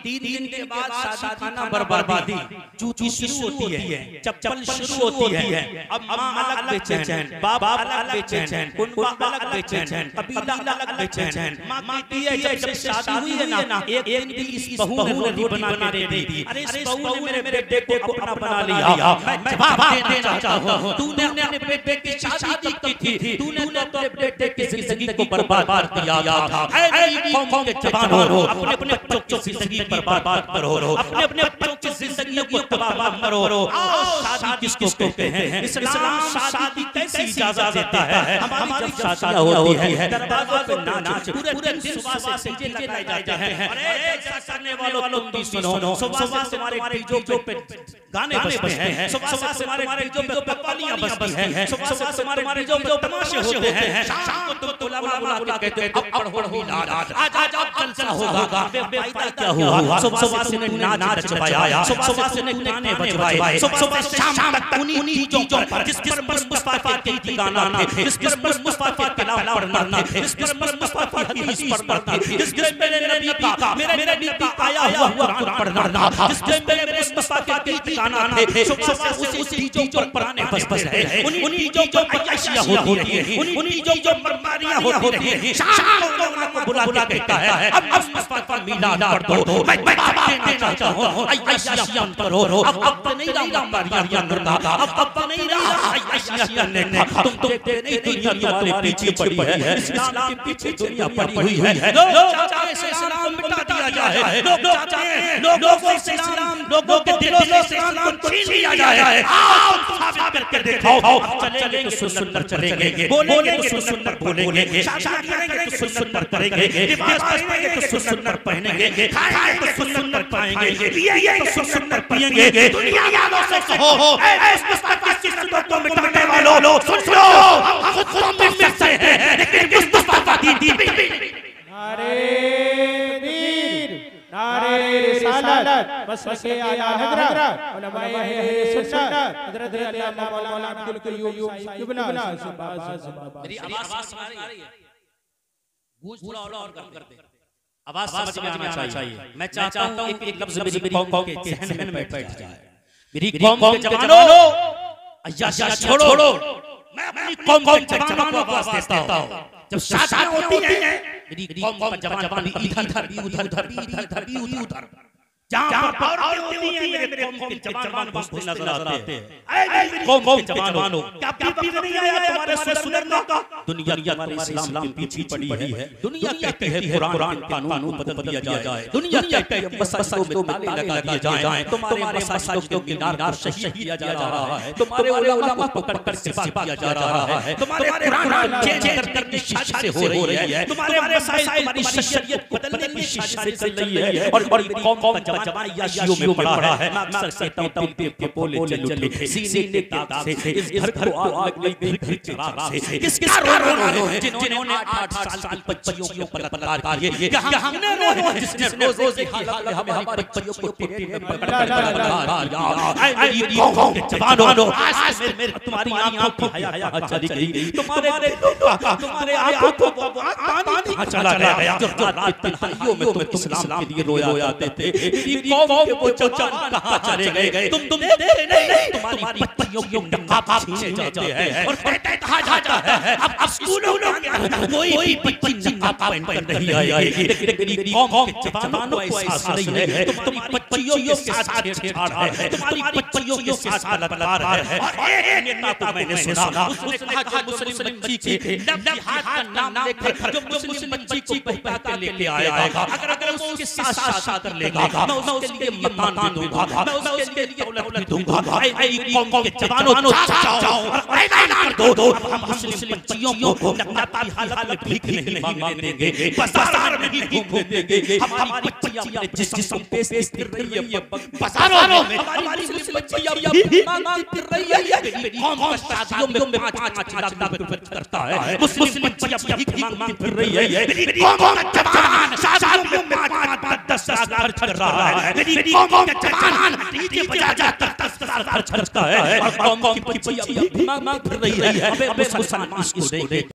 3 दिन के बाद शादी खाना बर्बादी चूचू शुरू होती है, चप्पल शुरू होती है। अब माँ अलग बेचैन, बाप अलग बेचैन, कुनबा अलग बेचैन, कबीला अलग बेचैन। माँ कहती है जब से शादी हुई है ना, एक दिन भी इस बहू ने रोटी बना के दे दी। अरे इस बहू ने मेरे बेटे को अपना बना लिया। मैं जवाब देना चाहता हूँ, तूने अपने बेटे की शादी की थी, तूने अपने बेटे की जिंदगी को बर्बाद कर दिया था। कौम के जवानों, अपने अपने बच्चों की जिंदगी बर्बाद करो, अपने अपने बच्चों की जिंदगी को तबाह करो। शादी किसको कहते हैं? इस्लाम शादी कैसी इजाजत देता है? हमारी जब शादी होती है दरवाजों पे नाच, पूरे दिन सुबह से डीजे लगाए जाते हैं। अरे ऐसा करने वालों तुम भी सुनो, सुबह से हमारे डीजे पे गाने बजते हैं, सुबह से हमारे डीजे पे कव्वालियां बजती हैं, सुबह से हमारे डीजे पे तमाशे होते हैं। शाम को तुम उलमा बुला के कहते हो अब पढ़ो मिलाद, आज जलसा होगा। बेफायदा क्या हुआ? सुबह से नाच बजाया, सुबह से गाने बजवाए, सुबह से शाम तक उन्हीं चीजों पर जिस पर मुस्तफा के गाना थे, जिस पर मुस्तफा के कलाम पढ़ना थे, जिस पर मुस्तफा की हदीस पढ़ना थी, जिस पर मेरे नबी का आया हुआ कुरान पढ़ना था, जिस पर मेरे मुस्तफा के गाना थे, सुबह से उसी चीजों पर पुराने बज रहे हैं। उन्हीं चीजों पर अय्याशियां होती हैं, उन्हीं चीजों पर मरमारियां होती हैं। शाम को बुला के कहता है अब मुस्तफा का मिलाद पढ़ दो। मैं देना चाहता हूं अय्याशियां करो, अब नहीं रहा मरमारियां करना, अब नहीं रहा अय्याशियां करने का। तुम देखते नहीं दुनिया तुम्हारे पीछे पड़ी है, इस्लाम के पीछे दुनिया पड़ी हुई है। लोग चाहते हैं इस्लाम को मिटा दिया जाए, लोग चाहते हैं लोगों से इस्लाम, लोगों के दिलों से इस्लाम को छीन लिया जाए। आओ साबित करके दिखाओ। चलेंगे तो सुन्नत चलेंगे, बोलेंगे तो सुन्नत बोलेंगे, शादी करेंगे तो सुन्नत करेंगे, लिबास पहनेंगे तो सुन्नत पहनेंगे, खाएंगे तो सुन्नत खाएंगे, पिएंगे तो सुन्नत पिएंगे। दुनिया वालों से कहो ऐ मुस्तफा की सुन्नतों को मिटाने वालों सुन लो, हम खुद में मिलते हैं लेकिन मुस्तफा की दीन। नारे दीन, नारे रिसालत, मसलके आला हज़रत, उलमाए अहले सुन्नत, हज़रत अल्लामा मौलाना अब्दुल क़य्यूम इब्न जिंदाबाद। मेरी आवाज समझ आ रही है? गूंज थोड़ा और कम कर दे, आवाज समझ में आना चाहिए। मैं चाहता हूं एक लफ्ज मेरी कौम के ज़हन में बैठ जाए। मेरी कौम के जवानों, अय्याशियां छोड़ो। मैं अपनी कौम के जवानों को आवाज देता हूं। जब शादी होती है मेरी कौम का जवान इधर भी उधर जहां पर औरतें होती हैं मेरे कौम के जवान बसते नजर आते हैं। ऐ कौम के जवानों, क्या वक्त नहीं आया तुम्हारे से सुधरने का? दुनिया तुम्हारे इस्लाम के पीछे पड़ी है। दुनिया कहती है कुरान कानून बदल दिया जाए, दुनिया कहती है मसजिदों में ताले लगा दिए जाएं, तुम्हारे मसजिदों के मीनार को शहीद किया जा रहा है, तुम्हारे उलमा को पकड़ कर सिपा किया जा रहा है, तुम्हारे कुरान चेंज करके शादी से हो रही है, तुम्हारे मसाइल तुम्हारी शरीयत को बदलने की शादी चल रही है। और कौम का जवान अय्याशियों में पड़ा रहा है। मैं अक्सर कहता हूं तब के बोले चल उठे सीने के दाग से, इस घर को आग लग गई चिराग से। किसका रो रहे हैं जिन्होंने 8 साल बच्चियों के ऊपर बलात्कार किए? क्या हमने रो है जिसने रोज की हालत में हमारी बच्चियों को पेट में पकड़ कर मेरी कौम के जवानों, आज मेरे तुम्हारी आंखों की हया कहां चली गई? तुम्हारे आंखों को पानी कहां चला गया? जो रात तन्हाइयों में तुम इस्लाम के लिए रोया करते थे, कौम के वो जवान कहां चले गए? तुम देखते नहीं तुम्हारी बच्चियों के नकाब छीने जाते हैं और कहते कहा जाता है अब स्कूलों में कोई बच्ची नकाब पहन कर नहीं आएगी। लेकिन कौम के जवानों को एहसास नहीं है तुम्हारी बच्चियों के साथ छेड़छाड़ है, तुम्हारी बच्चियों के साथ बलात्कार है। और एक नेता को मैंने सुना, उसने कहा जो मुस्लिम बच्ची के हाथ का नाम लेकर जो मुस्लिम बच्ची को बहका के लेके आएगा, अगर वो उसके साथ शादी कर लेगा, मैं उसके लिए मकान दूंगा, मैं उसके लिए दौलत भी दूंगा। ऐ कौम के जवानों जाओ और ऐलान दो हम मुस्लिम बच्चियों को नकाब की हालत में भीख नहीं मांगने देंगे, बाजार में नहीं घूमने देंगे। हमारी बच्चियां अपने जिस्म पे फिर रही है बाजारों में, हमारी मुस्लिम बच्चियां भीख मांगती फिर रही है। कौम का शादियों में 5 लाख खर्च करता है, मुस्लिम बच्चियां भीख मांगती फिर रही है। कौम का जवान शादियों में 5-10 लाख खर्च कर रहा है। मेरी कौम के जवान डीजे बजा जाकर 10 लाख खर्च करता है और कौम की बच्चियां भीख मांग फिर रही है। अब मुसलमान इसको देख